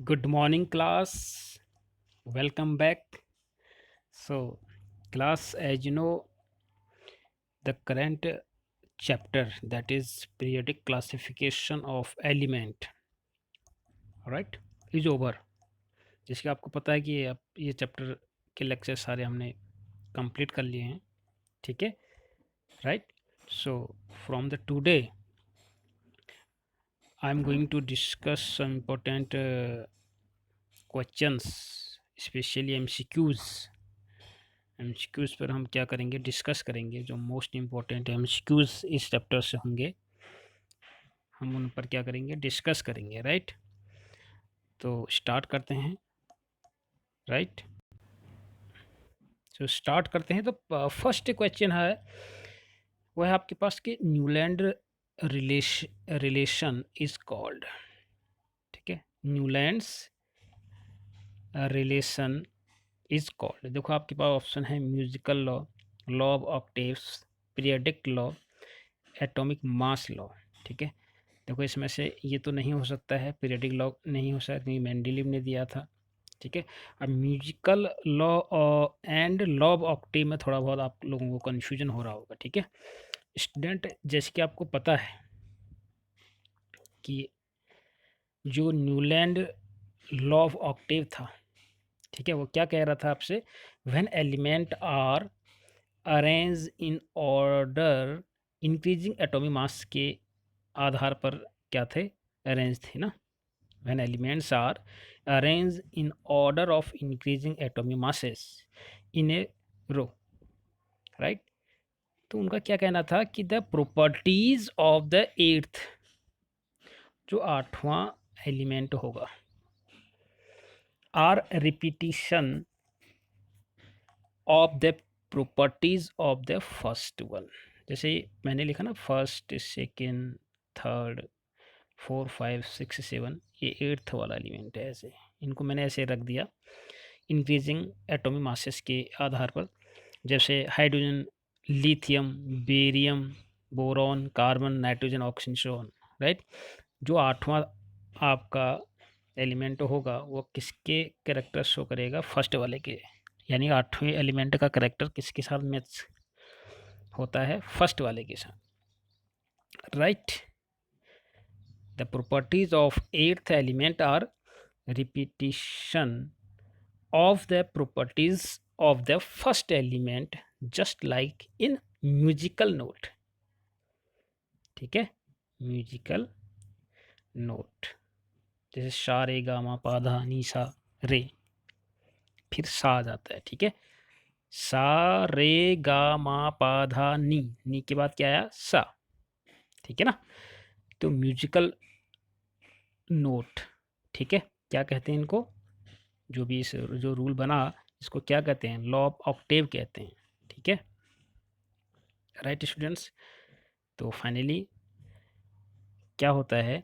Good morning, class. Welcome back. So, class, as you know, the current chapter, that is periodic classification of element, right, is over. जिसके आपको पता है कि अब ये chapter के लेक्चर सारे हमने कंप्लीट कर लिए हैं. ठीक है, right. So from the today I am going to discuss some important questions, specially MCQs. MCQs पर हम क्या करेंगे, डिस्कस करेंगे. जो मोस्ट इम्पोर्टेंट एमसीक्यूज़ इस चैप्टर से होंगे, हम उन पर क्या करेंगे, डिस्कस करेंगे. राइट. तो स्टार्ट करते हैं. राइट. तो स्टार्ट करते हैं. तो फर्स्ट क्वेश्चन है, वह है आपके पास कि न्यूलैंड रिलेशन इज कॉल्ड. ठीक है, न्यूलैंड्स रिलेशन इज कॉल्ड. देखो आपके पास ऑप्शन है musical law, law of octaves, periodic law, atomic mass law. ठीक है, देखो इसमें से ये तो नहीं हो सकता है, पीरियडिक लॉ नहीं हो सकता क्योंकि मेंडेलीव ने दिया था. ठीक है, अब musical law and law of Octave में थोड़ा बहुत आप लोगों को कन्फ्यूजन हो रहा होगा. ठीक है स्टूडेंट, जैसे कि आपको पता है कि जो न्यूलैंड लॉ ऑफ ऑक्टेव था, ठीक है, वो क्या कह रहा था आपसे, when element are arrange in order increasing atomic mass के आधार पर क्या थे, अरेंज थे ना. when elements are arranged in order of increasing atomic masses in a row, right. तो उनका क्या कहना था कि the properties of the eighth, जो आठवां एलिमेंट होगा, are repetition of the properties of the first one. जैसे मैंने लिखा ना, फर्स्ट, सेकेंड, थर्ड, 4, 5, 6, 7, ये एट्थ वाला एलिमेंट है. ऐसे इनको मैंने ऐसे रख दिया इंक्रीजिंग एटॉमिक मासेस के आधार पर. जैसे hydrogen, lithium, barium, boron, carbon, nitrogen, oxygen. Right. जो आठवां आपका एलिमेंट होगा वो किसके कैरेक्टर शो करेगा, फर्स्ट वाले के. यानी आठवें एलिमेंट का कैरेक्टर किसके साथ मैच होता है, फर्स्ट वाले के साथ. Right. The properties of eighth element are repetition of the properties of the first element, just like in musical note. ठीक है, म्यूजिकल नोट. जैसे सा रे गा मा पा धा नी सा रे, फिर सा आ जाता है. ठीक है, सा रे गा मा पा धा नी के बाद क्या आया, सा. ठीक है ना. तो म्यूजिकल नोट, ठीक है, क्या कहते हैं इनको, जो भी इस जो रूल बना इसको क्या कहते हैं, लॉ ऑफ ऑक्टेव कहते हैं. ठीक है, राइट स्टूडेंट्स. तो फाइनली क्या होता है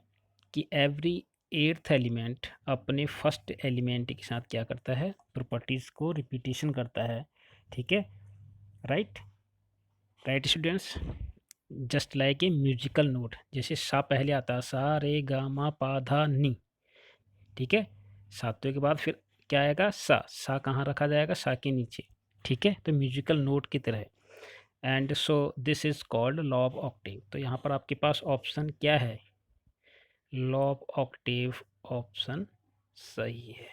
कि एवरी एट्थ एलिमेंट अपने फर्स्ट एलिमेंट के साथ क्या करता है, प्रॉपर्टीज़ को रिपीटिशन करता है. ठीक है, right. Right students, just like a musical note. जैसे सा पहले आता है, सा रे गा मा पा धा नी. ठीक है, सातवें के बाद फिर क्या आएगा, सा कहाँ रखा जाएगा, सा के नीचे. ठीक है, तो म्यूजिकल नोट की तरह. And so this is called law of Octave. तो यहाँ पर आपके पास ऑप्शन क्या है, लॉ ऑफ ऑक्टेव ऑप्शन सही है.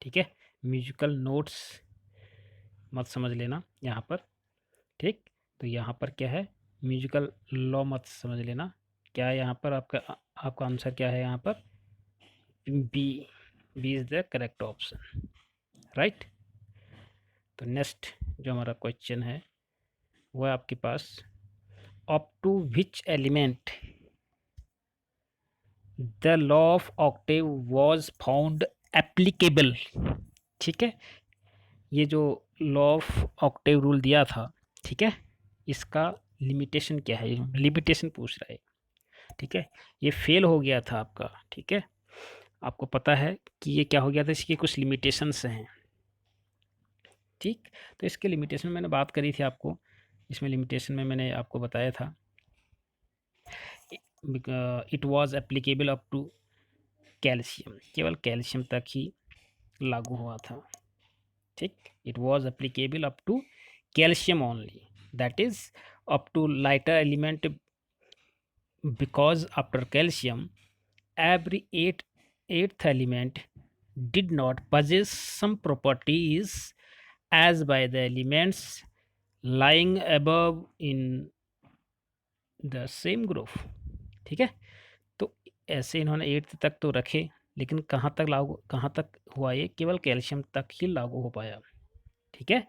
ठीक है, म्यूजिकल नोट्स मत समझ लेना यहाँ पर. ठीक, तो यहाँ पर क्या है, म्यूजिकल लॉ मत समझ लेना. क्या है यहाँ पर आपका, आपका आंसर क्या है यहाँ पर, B. B is the correct option. Right. तो नेक्स्ट जो हमारा क्वेश्चन है वो है आपके पास, up to which element the law of octave was found applicable. ठीक है, ये जो लॉ ऑफ ऑक्टेव रूल दिया था, ठीक है, इसका लिमिटेशन क्या है, लिमिटेशन पूछ रहा है. ठीक है, ये फेल हो गया था आपका. ठीक है, आपको पता है कि ये क्या हो गया था, इसकी कुछ लिमिटेशंस हैं. ठीक, तो इसके लिमिटेशन मैंने बात करी थी आपको. इसमें लिमिटेशन में मैंने आपको बताया था, it was applicable up to calcium, केवल कैल्शियम तक ही लागू हुआ था, ठीक। It was applicable up to calcium only, that is up to lighter element, because after calcium every eighth element did not possess some properties as by the elements lying above in the same group, ठीक है। तो ऐसे इन्होंने eighth तक तो रखे, लेकिन कहाँ तक हुआ, ये केवल कैल्शियम तक ही लागू हो पाया, ठीक है।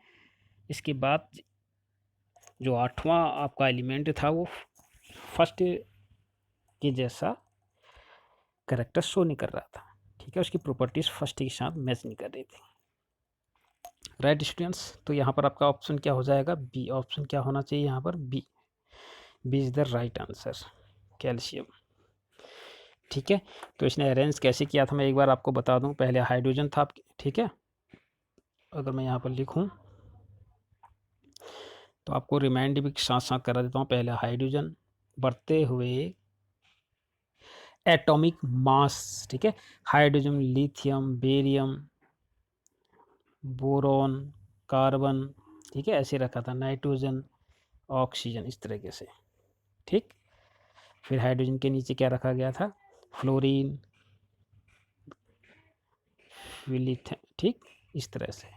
इसके बाद जो आठवां आपका एलिमेंट था वो फर्स्ट के जैसा करेक्टर शो नहीं कर रहा था, ठीक है। उसकी प्रॉपर्टीज फर्स्ट के साथ मैच नहीं कर रही थी, राइट स्टूडेंट्स। तो यहाँ पर आपका ऑप्शन क्या हो जाएगा, बी। ऑप्शन क्या होना चाहिए यहाँ पर, B. B is the right answer, calcium, ठीक है। तो इसने अरेंज कैसे किया था, मैं एक बार आपको बता दूं। पहले हाइड्रोजन था, ठीक है। अगर मैं यहाँ पर लिखूं तो आपको रिमाइंड भी साथ साथ करा देता हूँ। पहले हाइड्रोजन, बढ़ते हुए एटॉमिक मास, ठीक है। Hydrogen, lithium, barium, boron, carbon, ठीक है, ऐसे रखा था। नाइट्रोजन, ऑक्सीजन, इस तरीके से, ठीक। फिर हाइड्रोजन के नीचे क्या रखा गया था, फ्लोरीन, लिथियम, ठीक, इस तरह से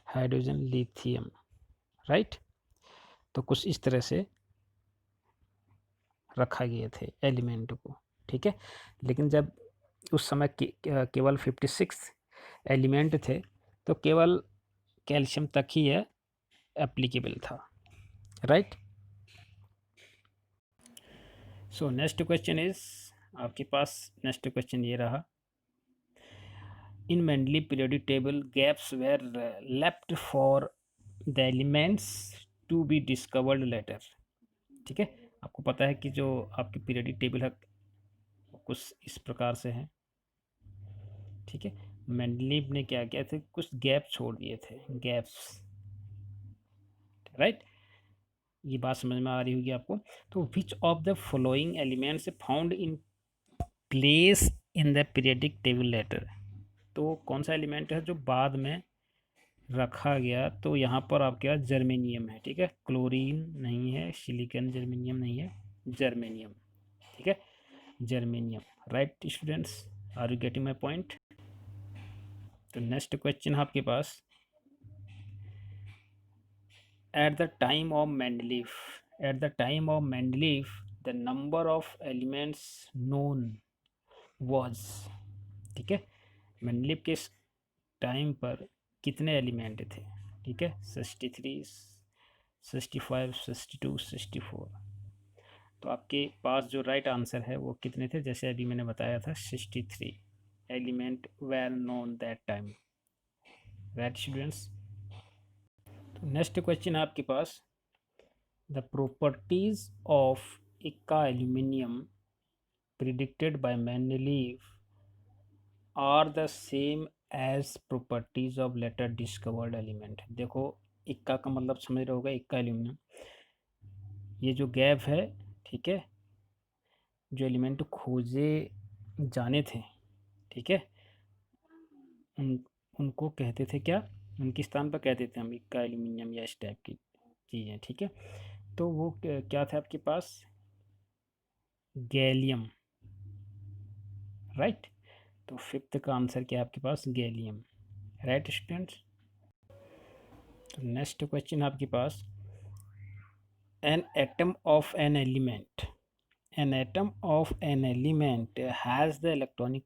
हाइड्रोजन, लिथियम, राइट। तो कुछ इस तरह से रखा गए थे एलिमेंट को, ठीक है। लेकिन जब उस समय केवल 56 एलिमेंट थे, तो केवल कैल्शियम तक ही यह एप्लीकेबल था, right. So next question is, आपके पास नेक्स्ट क्वेश्चन ये रहा। In Mendeleev periodic table gaps were left for the elements to be discovered later, ठीक है। आपको पता है कि जो आपकी पीरियोडिक टेबल है कुछ इस प्रकार से है, ठीक है। मेंडलीव ने क्या किया थे, कुछ गैप छोड़ दिए थे, गैप्स, राइट। ये बात समझ में आ रही होगी आपको। तो which of the following elements found in place in the periodic table later, तो कौन सा एलिमेंट है जो बाद में रखा गया। तो यहाँ पर आपके पास जर्मेनियम है, ठीक है। क्लोरीन नहीं है, सिलिकॉन, जर्मेनियम नहीं है, जर्मेनियम, ठीक है, germanium, right students. Are you getting my point. तो नेक्स्ट क्वेश्चन है आपके पास, at the time of Mendeleev, at the time of Mendeleev the number of elements known was, ठीक है। मेंडलीफ के टाइम पर कितने एलिमेंट थे, ठीक है। 63, 65, 62, 64। तो आपके पास जो राइट आंसर है वो कितने थे, जैसे अभी मैंने बताया था 63 element well known that time, right students. तो नेक्स्ट क्वेश्चन है आपके पास, the properties of eka aluminium predicted by Mendeleev are the same as properties of later discovered element. देखो, इक्का का मतलब समझ रहे होगा, इक्का एल्यूमिनियम, ये जो गैप है, ठीक है, जो एलिमेंट खोजे जाने थे, ठीक है, उन उनको कहते थे क्या, उनके स्थान पर कहते थे हम इक्का एल्यूमिनियम या इस टाइप की चीज़ें, ठीक है। तो वो क्या था आपके पास, गैलियम, राइट। तो फिफ्थ का आंसर क्या है आपके पास, गैलियम, राइट स्टूडेंट्स। तो नेक्स्ट क्वेश्चन आपके पास, an atom of an element, an atom of an element has the electronic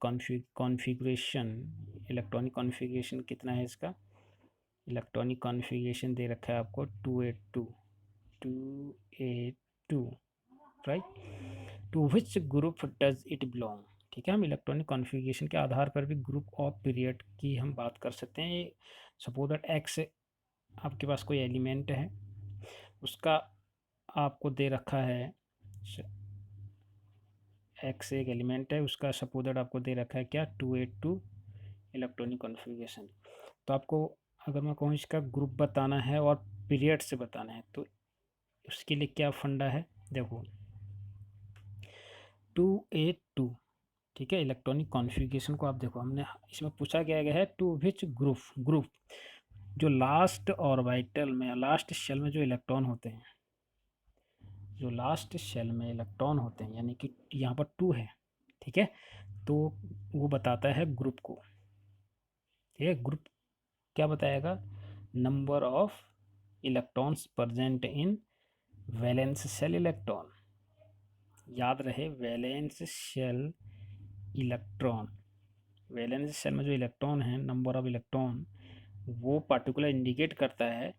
configuration, electronic configuration कितना है इसका, इलेक्ट्रॉनिक कॉन्फ़िगरेशन दे रखा है आपको 282, 282, right. To which group does it belong, ठीक है। हम इलेक्ट्रॉनिक कॉन्फ़िगरेशन के आधार पर भी ग्रुप ऑफ पीरियड की हम बात कर सकते हैं। सपोज दैट एक्स आपके पास कोई एलिमेंट है, उसका आपको दे रखा है, एक्स एक एलिमेंट है, उसका सपोज दैट आपको दे रखा है क्या, 282 इलेक्ट्रॉनिक कॉन्फ़िगरेशन। तो आपको अगर मैं कहूँ इसका ग्रुप बताना है और पीरियड से बताना है, तो उसके लिए क्या फंडा है, देखो 282 ठीक है। इलेक्ट्रॉनिक कॉन्फ़िगरेशन को आप देखो, हमने इसमें पूछा गया है टू विच ग्रुप जो लास्ट ऑर्बिटल में, लास्ट शेल में जो इलेक्ट्रॉन होते हैं, जो लास्ट शेल में इलेक्ट्रॉन होते हैं, यानी कि यहाँ पर 2 है, ठीक है। तो वो बताता है ग्रुप को, ठीक है। ग्रुप क्या बताएगा? Number of electrons present in valence shell electron. याद रहे, valence shell electron, valence shell में जो इलेक्ट्रॉन है, नंबर ऑफ इलेक्ट्रॉन, वो पर्टिकुलर इंडिकेट करता है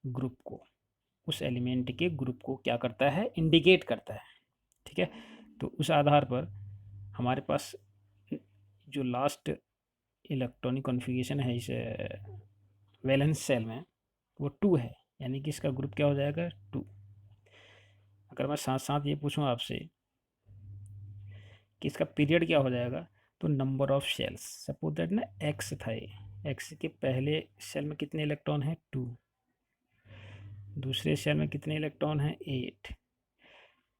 ग्रुप को, उस एलिमेंट के ग्रुप को क्या करता है? इंडिकेट करता है, ठीक है। तो उस आधार पर हमारे पास जो लास्ट इलेक्ट्रॉनिक कॉन्फ़िगरेशन है इस वैलेंस शेल में, वो 2 है, यानी कि इसका ग्रुप क्या हो जाएगा? 2। अगर मैं साथ साथ ये पूछूं आपसे कि इसका पीरियड क्या हो जाएगा, तो number of shells, suppose that ना एक्स था, ये एक्स के पहले शेल में कितने इलेक्ट्रॉन हैं? 2। दूसरे शेल में कितने इलेक्ट्रॉन हैं? 8।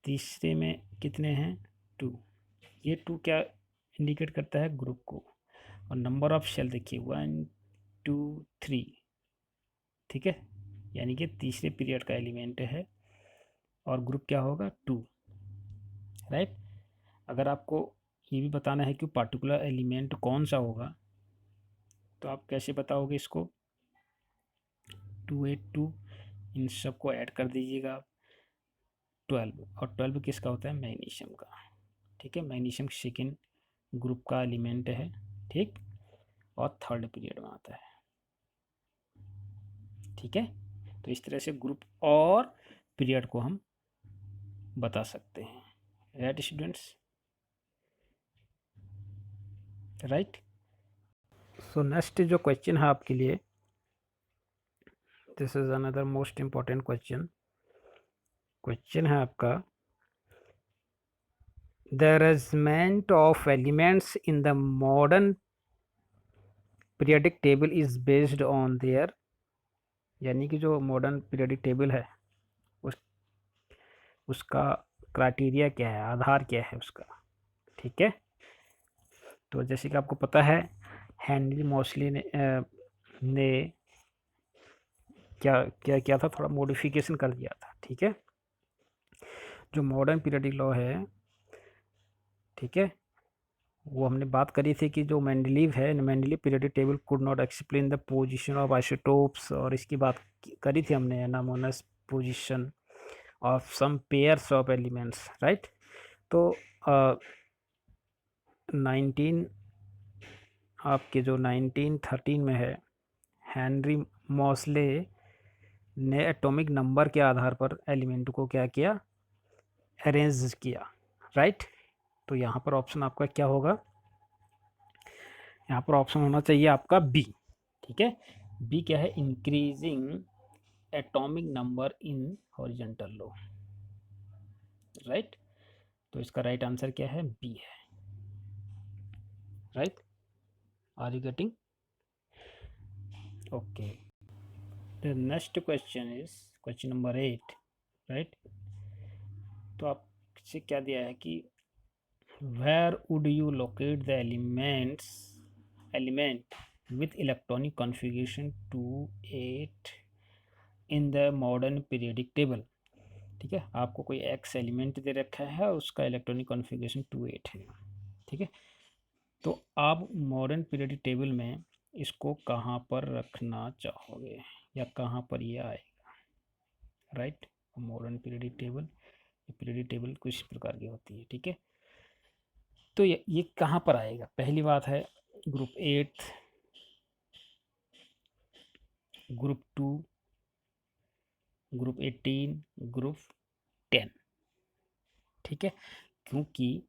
तीसरे में कितने हैं? 2। ये 2 क्या इंडिकेट करता है? ग्रुप को। और नंबर ऑफ शेल देखिए 1 2 3, ठीक है, यानी कि तीसरे पीरियड का एलिमेंट है, और ग्रुप क्या होगा? 2, राइट। अगर आपको ये भी बताना है कि पार्टिकुलर एलिमेंट कौन सा होगा, तो आप कैसे बताओगे इसको? 2 8 2, इन सबको ऐड कर दीजिएगा आप, 12, और 12 किसका होता है? मैग्नीशियम का, ठीक है। मैग्नीशियम सेकेंड ग्रुप का एलिमेंट है, ठीक, और थर्ड पीरियड में आता है, ठीक है। तो इस तरह से ग्रुप और पीरियड को हम बता सकते हैं, right students, right. So next जो क्वेश्चन है आपके लिए, this is another most important question. Question है आपका, the arrangement of elements in the modern periodic table is based on their, यानी कि जो मॉडर्न पीरियडिक टेबल है उस उसका क्राइटेरिया क्या है, आधार क्या है उसका, ठीक है। तो जैसे कि आपको पता है, हेनरी मोस्ली ने क्या क्या किया था? थोड़ा मॉडिफिकेशन कर दिया था, ठीक है। जो मॉडर्न पीरियडिक लॉ है, ठीक है, वो हमने बात करी थी कि जो मेंडलीव है, Mendeleev periodic table could not explain the position of isotopes, और इसकी बात करी थी हमने, anomalous position of some pairs of elements, right. तो 19 आपके जो 1913 में है, हेनरी मॉस्ले ने एटॉमिक नंबर के आधार पर एलिमेंट को क्या किया? अरेंज किया, राइट। तो यहाँ पर ऑप्शन आपका क्या होगा? यहाँ पर ऑप्शन होना चाहिए आपका बी, ठीक है। बी क्या है? Increasing atomic number in horizontal row, right. तो इसका राइट आंसर क्या है? बी है, right. Are you getting? Okay, the next question is question number 8, right. तो आपसे क्या दिया है कि where would you locate the element with electronic configuration 2 8 in the modern periodic table, ठीक है। आपको कोई एक्स एलिमेंट दे रखा है, उसका इलेक्ट्रॉनिक कॉन्फ़िगरेशन 2 8 है, ठीक है। तो आप मॉडर्न पीरियडिक टेबल में इसको कहाँ पर रखना चाहोगे, या कहाँ पर ये आएगा, राइट। मॉडर्न पीरियडिक टेबल कुछ प्रकार की होती है, ठीक है। तो ये कहाँ पर आएगा? पहली बात है ग्रुप 8, ग्रुप 2, ग्रुप 18, ग्रुप 10, ठीक है। क्योंकि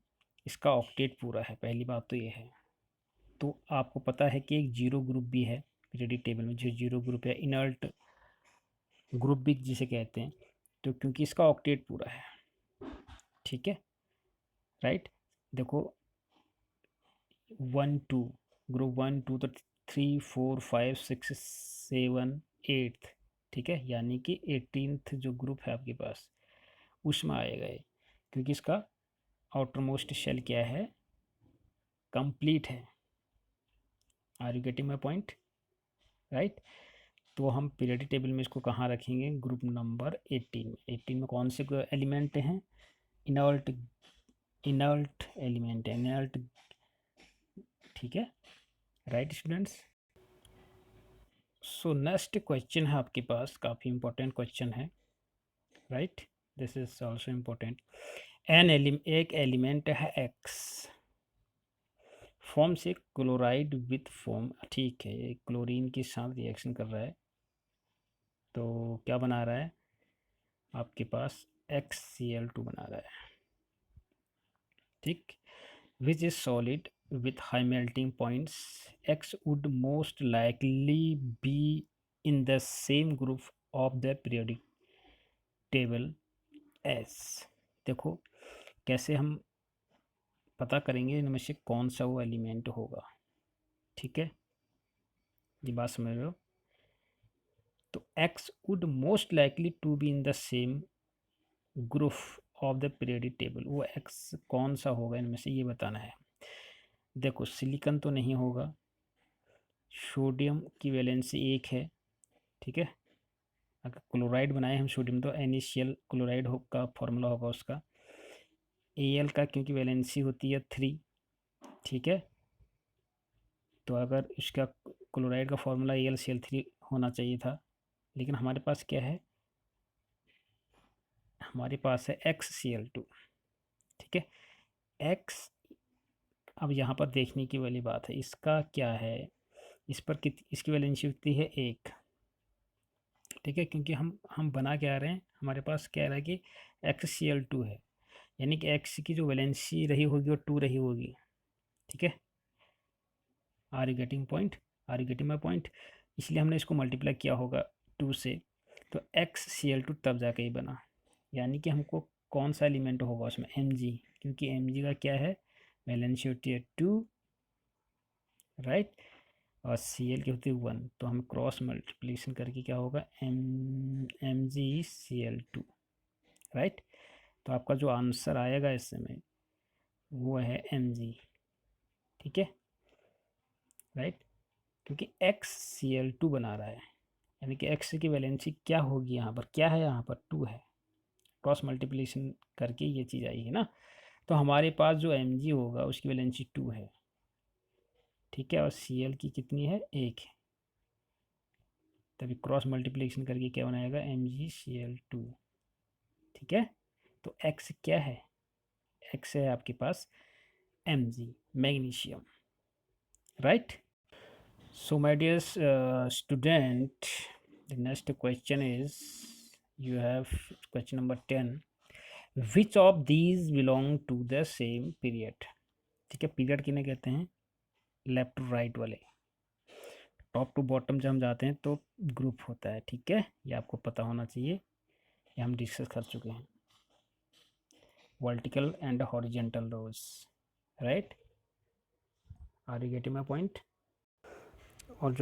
इसका ऑक्टेट पूरा है, पहली बात तो ये है। तो आपको पता है कि एक जीरो ग्रुप भी है पीरियडिक टेबल में, जो जीरो ग्रुप है, इनर्ट ग्रुप भी जिसे कहते हैं, तो क्योंकि इसका ऑक्टेट पूरा है, ठीक है, राइट। देखो 1 2, ग्रुप 1 2, तो 3 4 5 6 7 8, ठीक है, यानी कि 18th जो ग्रुप है आपके पास उसमें आएगा ये, क्योंकि इसका आउटर मोस्ट शेल क्या है? कंप्लीट है। Are you getting my point, right. तो हम पीरियोडिक टेबल में इसको कहाँ रखेंगे, ग्रुप नंबर 18। 18 में कौन से एलिमेंट हैं, इनर्ट, इनर्ट एलिमेंट है, इनर्ट, ठीक है, राइट स्टूडेंट्स। सो नेक्स्ट क्वेश्चन है आपके पास, काफ़ी इंपॉर्टेंट क्वेश्चन है, right, this is also important. एक एलिमेंट है एक्स, फॉर्म से क्लोराइड विथ फॉर्म, ठीक है, ये क्लोरीन के साथ रिएक्शन कर रहा है, तो क्या बना रहा है आपके पास, XCl2 बना रहा है, ठीक, which is solid with high melting points. X would most likely be in the same group of the periodic table as, देखो कैसे हम पता करेंगे इनमें से कौन सा वो एलिमेंट होगा, ठीक है, ये बात समझ रहे हो। तो X would most likely to be in the same group of the periodic table, वो X कौन सा होगा इनमें से ये बताना है। देखो सिलिकॉन तो नहीं होगा, सोडियम की वैलेंसी 1 है, ठीक है, अगर क्लोराइड बनाए हम सोडियम तो NaCl क्लोराइड का फॉर्मूला होगा उसका, Al का क्योंकि वैलेंसी होती है 3, ठीक है, तो अगर इसका क्लोराइड का फॉर्मूला AlCl3 होना चाहिए था, लेकिन हमारे पास क्या है, हमारे पास है XCl2, ठीक है, X, अब यहाँ पर देखने की वाली बात है, इसका क्या है, इस पर इसकी वैलेंसी होती है 1, ठीक है, क्योंकि हम बना क्या रहे हैं, हमारे पास क्या रहा है कि XCl2 है, यानी कि X की जो वैलेंसी रही होगी वो 2 रही होगी, ठीक है, are you getting point, are you getting my point, इसलिए हमने इसको मल्टीप्लाई किया होगा 2 से, तो XCl2 तब जाके ही बना, यानी कि हमको कौन सा एलिमेंट होगा उसमें, Mg, क्योंकि Mg का क्या है, वैलेंसी होती है 2, राइट, और Cl की होती है 1, तो हम क्रॉस मल्टीप्लिकेशन करके क्या होगा, MgCl2, राइट, तो आपका जो आंसर आएगा इस समय वो है Mg, ठीक है, राइट, क्योंकि XCl2 बना रहा है, यानी कि X की वैलेंसी क्या होगी, यहाँ पर क्या है, यहाँ पर 2 है, क्रॉस मल्टीप्लिकेशन करके ये चीज़ आएगी ना, तो हमारे पास जो Mg होगा उसकी वैलेंसी 2 है, ठीक है, और Cl की कितनी है, 1 है, तभी क्रॉस मल्टीप्लिकेशन करके क्या बनाएगा, MgCl2, ठीक है, तो X क्या है, X है आपके पास Mg, magnesium, right. So my dear student, the next question is, you have question number 10, which of these belong to the same period, ठीक है, पीरियड किन्हें कहते हैं, लेफ्ट टू राइट वाले, टॉप टू बॉटम जब हम जाते हैं तो ग्रुप होता है, ठीक है, ये आपको पता होना चाहिए, ये हम डिस्कस कर चुके हैं, vertical and horizontal rows, right, are you getting my point. और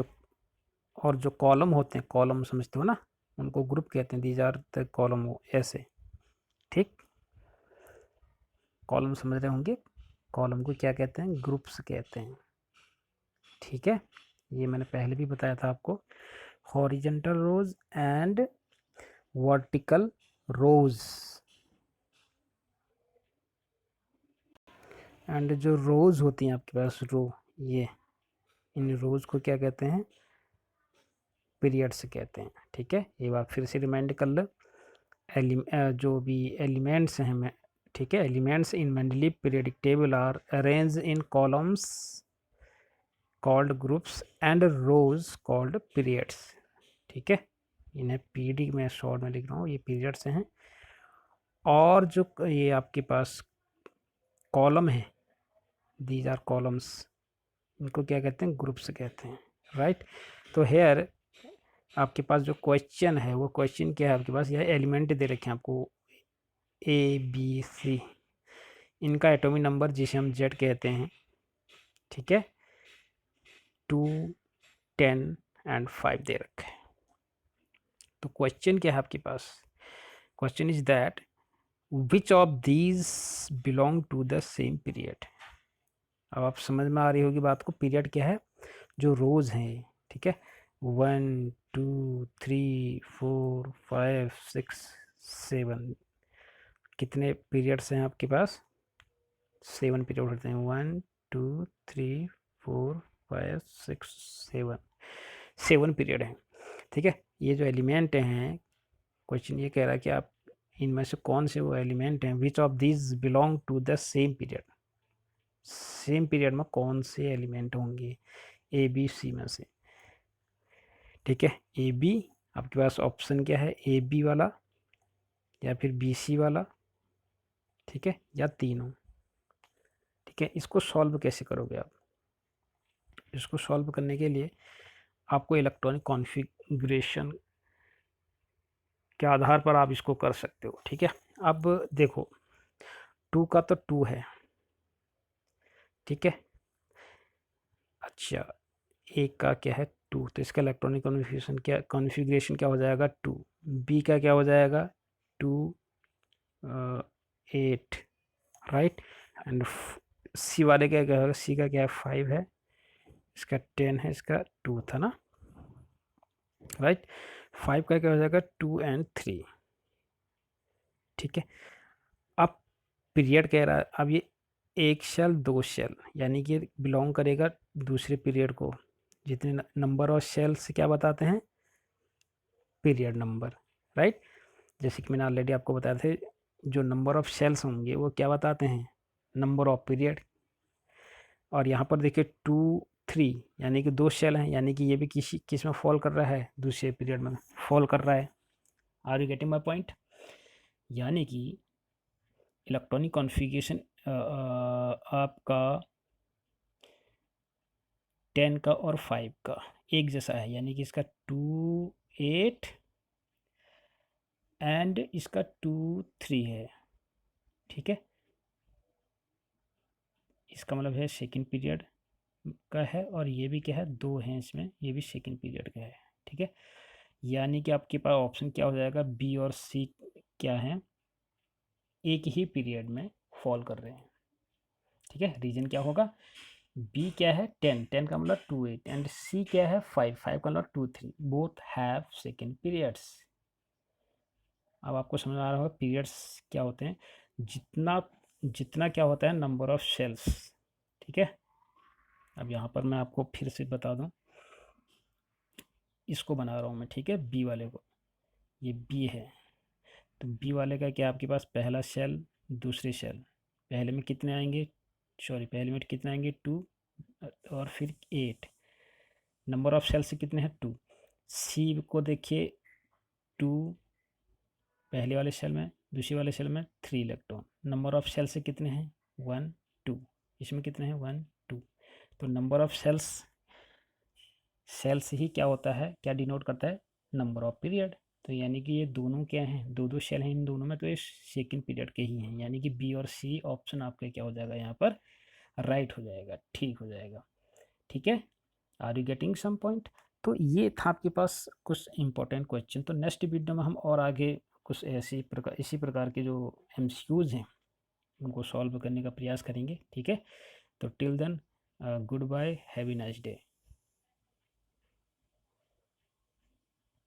जो कॉलम होते हैं, कॉलम समझते हो ना, उनको ग्रुप कहते हैं, दीज आर द कॉलम, ऐसे, ठीक, कॉलम समझ रहे होंगे, कॉलम को क्या कहते हैं, ग्रुप्स कहते हैं, ठीक है, ये मैंने पहले भी बताया था आपको, horizontal rows and vertical rows, and जो रोज होती हैं आपके पास, रो, ये इन रोज को क्या कहते हैं, पीरियड्स कहते हैं, ठीक है, ये बात फिर से रिमाइंड कर लो, जो भी एलिमेंट्स हैं हमें, ठीक है, elements in Mendeleev periodic table are arrange in columns called groups and rows called periods, ठीक है, इन्हें पीडी में शॉर्ट में लिख रहा हूँ, ये पीरियड्स हैं, और जो ये आपके पास कॉलम है, दीज आर कॉलम्स, इनको क्या कहते हैं, ग्रुप्स कहते हैं, राइट। तो हेयर आपके पास जो क्वेश्चन है वो क्वेश्चन क्या है आपके पास, यह एलिमेंट दे रखे हैं आपको ABC, इनका एटॉमिक नंबर जिसे हम Z कहते हैं, ठीक है, 2, 10 एंड 5 दे रखे हैं। तो क्वेश्चन क्या है आपके पास, question is that which of these belong to the same period, अब आप समझ में आ रही होगी बात को। पीरियड क्या है? जो रोज़ हैं, ठीक है। 1 2 3 4 5 6 7, कितने पीरियड्स हैं आपके पास? 7 पीरियड होते हैं। 1 2 3 4 5 6 7, 7 पीरियड हैं, ठीक है। ये जो एलिमेंट हैं, क्वेश्चन ये कह रहा है कि आप इनमें से कौन से वो एलिमेंट हैं, which of these belong to the same period. Same period में कौन से एलिमेंट होंगे ए बी सी में से, ठीक है। ए बी, आपके पास ऑप्शन क्या है? ए बी वाला या फिर बी सी वाला, ठीक है, या तीनों, ठीक है। इसको सॉल्व कैसे करोगे आप? इसको सॉल्व करने के लिए आपको इलेक्ट्रॉनिक कॉन्फ़िगरेशन के आधार पर आप इसको कर सकते हो, ठीक है। अब देखो, 2 का तो 2 है, ठीक है। अच्छा, ए का क्या है? 2, तो इसका इलेक्ट्रॉनिक कॉन्फ़िगरेशन क्या हो जाएगा? 2। बी का क्या हो जाएगा? 2 8, राइट। एंड सी वाले का क्या होगा? सी का क्या है? 5 है, इसका 10 है, इसका 2 था ना, राइट। 5 का क्या हो जाएगा? 2 एंड 3, ठीक है। अब पीरियड कह रहा है, अब ये एक शेल दो शेल, यानी कि बिलोंग करेगा दूसरे पीरियड को। जितने नंबर ऑफ शेल से क्या बताते हैं? Period number, right. जैसे कि मैंने ऑलरेडी आपको बताया थे, जो नंबर ऑफ शेल्स होंगे वो क्या बताते हैं? Number of period. और यहाँ पर देखिए 2 3, यानी कि 2 शेल हैं, यानी कि ये भी किस में फॉल कर रहा है? दूसरे पीरियड में फॉल कर रहा है। Are you getting my point? यानी कि इलेक्ट्रॉनिक कॉन्फ़िगरेशन आपका 10 का और 5 का एक जैसा है, यानी कि इसका 2 8 एंड इसका 2 3 है, ठीक है। इसका मतलब है सेकंड पीरियड का है, और ये भी क्या है? 2 हैं इसमें, ये भी सेकंड पीरियड का है, ठीक है। यानी कि आपके पास ऑप्शन क्या हो जाएगा? बी और सी क्या है? एक ही पीरियड में फॉल कर रहे हैं, ठीक है। रीजन क्या होगा? बी क्या है? 10, 10 का मतलब 2 8, एंड सी क्या है? 5, 5 का मतलब 2 3, बोथ हैव सेकेंड पीरियड्स। अब आपको समझ आ रहा होगा पीरियड्स क्या होते हैं। जितना जितना क्या होता है? नंबर ऑफ सेल्स, ठीक है। अब यहाँ पर मैं आपको फिर से बता दूँ, इसको बना रहा हूँ मैं, ठीक है, बी वाले को। ये बी है, तो बी वाले का क्या? आपके पास पहला सेल, दूसरी सेल, पहले में कितने आएंगे? सॉरी, पहले में कितने आएंगे? 2, और फिर 8। नंबर ऑफ सेल्स कितने हैं? 2। सी को देखिए, 2 पहले वाले सेल में, दूसरे वाले सेल में 3 इलेक्ट्रॉन। नंबर ऑफ सेल्स से कितने हैं? 1 2, इसमें कितने हैं? 1 2। तो नंबर ऑफ सेल्स ही क्या होता है? क्या डिनोट करता है? Number of period. तो यानी कि ये दोनों क्या हैं? दो दो सेल हैं इन दोनों में, तो ये सेकंड पीरियड के ही हैं, यानी कि बी और सी ऑप्शन आपका क्या हो जाएगा यहाँ पर? राइट हो जाएगा, ठीक हो जाएगा, ठीक है। Are you getting some point? तो ये था आपके पास कुछ इंपॉर्टेंट क्वेश्चन। तो नेक्स्ट वीडियो में हम और आगे कुछ इसी प्रकार के जो एमसीक्यूज हैं उनको सॉल्व करने का प्रयास करेंगे, ठीक है। तो till then, goodbye, have a nice day.